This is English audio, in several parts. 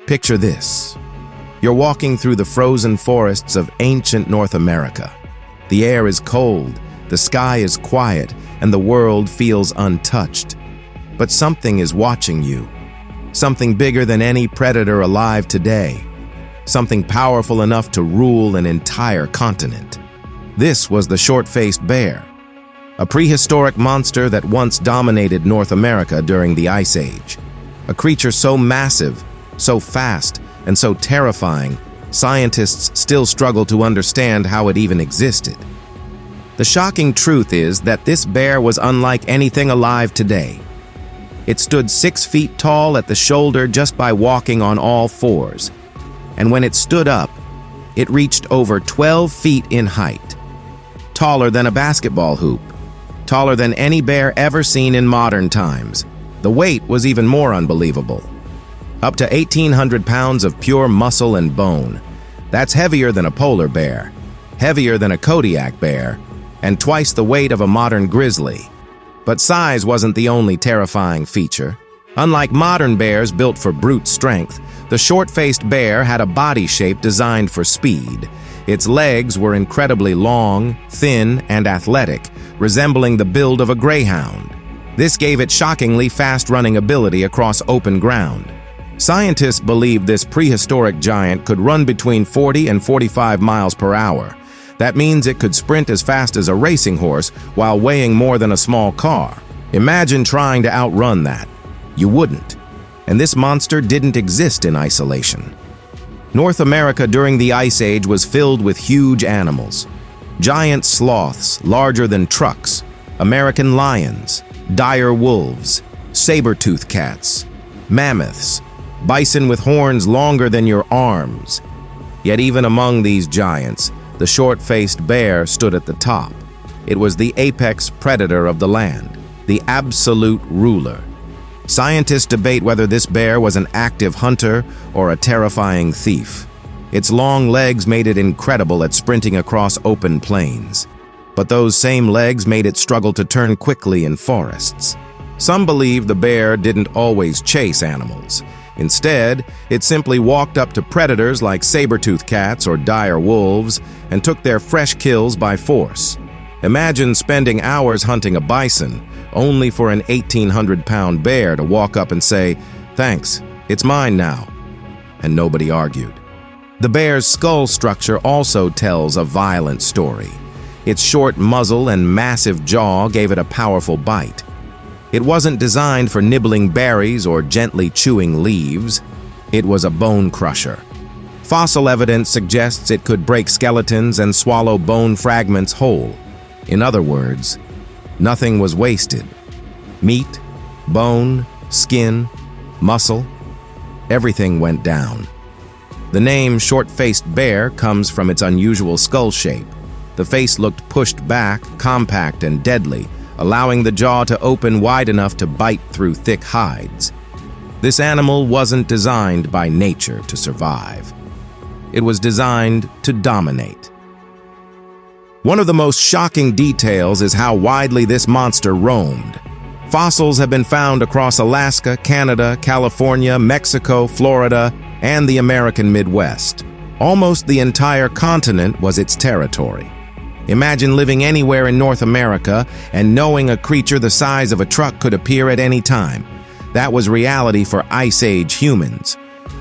Picture this. You're walking through the frozen forests of ancient North America. The air is cold, the sky is quiet, and the world feels untouched. But something is watching you. Something bigger than any predator alive today. Something powerful enough to rule an entire continent. This was the short-faced bear, a prehistoric monster that once dominated North America during the Ice Age. A creature so massive, so fast, and so terrifying, scientists still struggle to understand how it even existed. The shocking truth is that this bear was unlike anything alive today. It stood 6 feet tall at the shoulder just by walking on all fours. And when it stood up, it reached over 12 feet in height. Taller than a basketball hoop. Taller than any bear ever seen in modern times. The weight was even more unbelievable. Up to 1,800 pounds of pure muscle and bone. That's heavier than a polar bear, heavier than a Kodiak bear, and twice the weight of a modern grizzly. But size wasn't the only terrifying feature. Unlike modern bears built for brute strength, the short-faced bear had a body shape designed for speed. Its legs were incredibly long, thin, and athletic, resembling the build of a greyhound. This gave it shockingly fast-running ability across open ground. Scientists believe this prehistoric giant could run between 40 and 45 miles per hour. That means it could sprint as fast as a racing horse while weighing more than a small car. Imagine trying to outrun that. You wouldn't. And this monster didn't exist in isolation. North America during the Ice Age was filled with huge animals. Giant sloths larger than trucks, American lions, dire wolves, saber-toothed cats, mammoths, bison with horns longer than your arms. Yet even among these giants, the short-faced bear stood at the top. It was the apex predator of the land, the absolute ruler. Scientists debate whether this bear was an active hunter or a terrifying thief. Its long legs made it incredible at sprinting across open plains. But those same legs made it struggle to turn quickly in forests. Some believe the bear didn't always chase animals. Instead, it simply walked up to predators like saber-toothed cats or dire wolves and took their fresh kills by force. Imagine spending hours hunting a bison, only for an 1,800-pound bear to walk up and say, "Thanks, it's mine now." And nobody argued. The bear's skull structure also tells a violent story. Its short muzzle and massive jaw gave it a powerful bite. It wasn't designed for nibbling berries or gently chewing leaves. It was a bone crusher. Fossil evidence suggests it could break skeletons and swallow bone fragments whole. In other words, nothing was wasted. Meat, bone, skin, muscle, everything went down. The name short-faced bear comes from its unusual skull shape. The face looked pushed back, compact and deadly, allowing the jaw to open wide enough to bite through thick hides. This animal wasn't designed by nature to survive. It was designed to dominate. One of the most shocking details is how widely this monster roamed. Fossils have been found across Alaska, Canada, California, Mexico, Florida, and the American Midwest. Almost the entire continent was its territory. Imagine living anywhere in North America and knowing a creature the size of a truck could appear at any time. That was reality for Ice Age humans.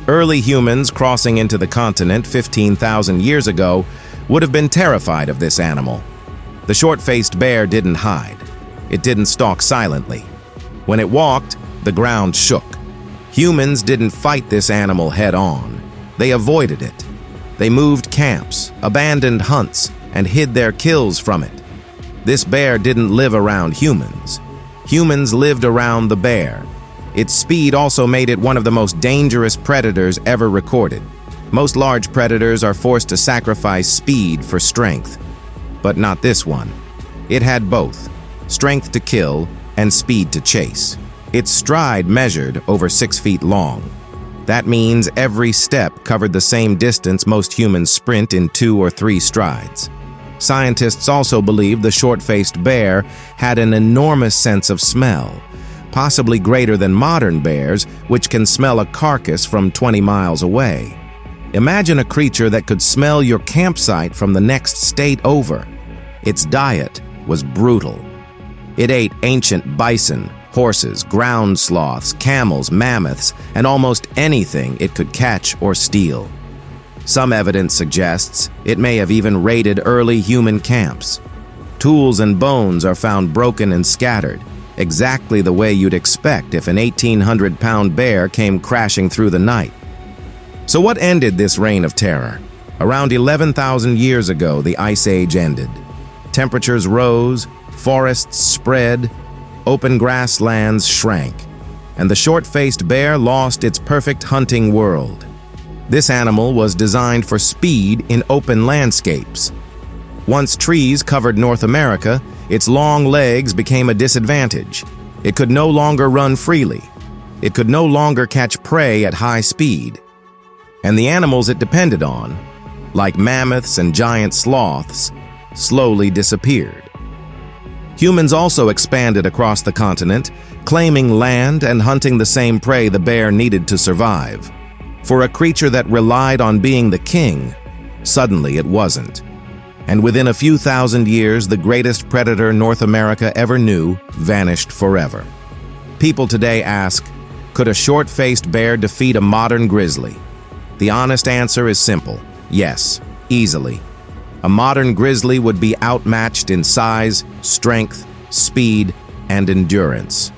Early humans crossing into the continent 15,000 years ago would have been terrified of this animal. The short-faced bear didn't hide. It didn't stalk silently. When it walked, the ground shook. Humans didn't fight this animal head-on. They avoided it. They moved camps, abandoned hunts, and hid their kills from it. This bear didn't live around humans. Humans lived around the bear. Its speed also made it one of the most dangerous predators ever recorded. Most large predators are forced to sacrifice speed for strength, but not this one. It had both, strength to kill and speed to chase. Its stride measured over 6 feet long. That means every step covered the same distance most humans sprint in 2 or 3 strides. Scientists also believe the short-faced bear had an enormous sense of smell. possibly greater than modern bears, which can smell a carcass from 20 miles away. Imagine a creature that could smell your campsite from the next state over. Its diet was brutal. It ate ancient bison, horses, ground sloths, camels, mammoths, and almost anything it could catch or steal. Some evidence suggests it may have even raided early human camps. Tools and bones are found broken and scattered, exactly the way you'd expect if an 1,800-pound bear came crashing through the night. So what ended this reign of terror? Around 11,000 years ago, the Ice Age ended. Temperatures rose, forests spread, open grasslands shrank, and the short-faced bear lost its perfect hunting world. This animal was designed for speed in open landscapes. Once trees covered North America, its long legs became a disadvantage. It could no longer run freely. It could no longer catch prey at high speed. And the animals it depended on, like mammoths and giant sloths, slowly disappeared. Humans also expanded across the continent, claiming land and hunting the same prey the bear needed to survive. For a creature that relied on being the king, suddenly it wasn't. And within a few thousand years, the greatest predator North America ever knew vanished forever. People today ask, could a short-faced bear defeat a modern grizzly? The honest answer is simple: yes, easily. A modern grizzly would be outmatched in size, strength, speed, and endurance.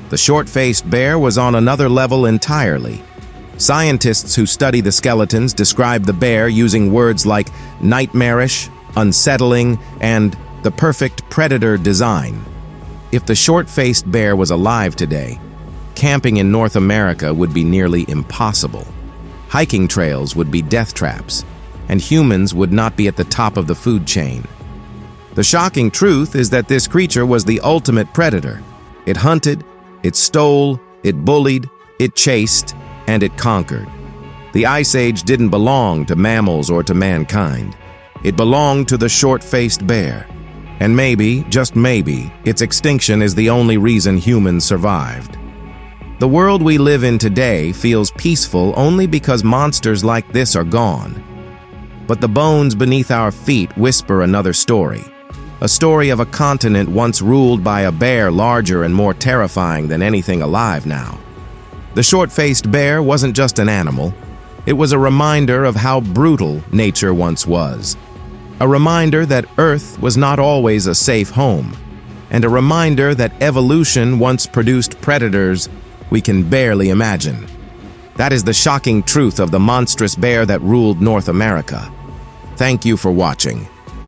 The short-faced bear was on another level entirely. Scientists who study the skeletons describe the bear using words like nightmarish, unsettling, and the perfect predator design. If the short-faced bear was alive today, camping in North America would be nearly impossible. Hiking trails would be death traps, and humans would not be at the top of the food chain. The shocking truth is that this creature was the ultimate predator. It hunted, it stole, it bullied, it chased, and it conquered. The Ice Age didn't belong to mammals or to mankind. It belonged to the short-faced bear. And maybe, just maybe, its extinction is the only reason humans survived. The world we live in today feels peaceful only because monsters like this are gone. But the bones beneath our feet whisper another story. A story of a continent once ruled by a bear larger and more terrifying than anything alive now. The short-faced bear wasn't just an animal. It was a reminder of how brutal nature once was. A reminder that Earth was not always a safe home. And a reminder that evolution once produced predators we can barely imagine. That is the shocking truth of the monstrous bear that ruled North America. Thank you for watching.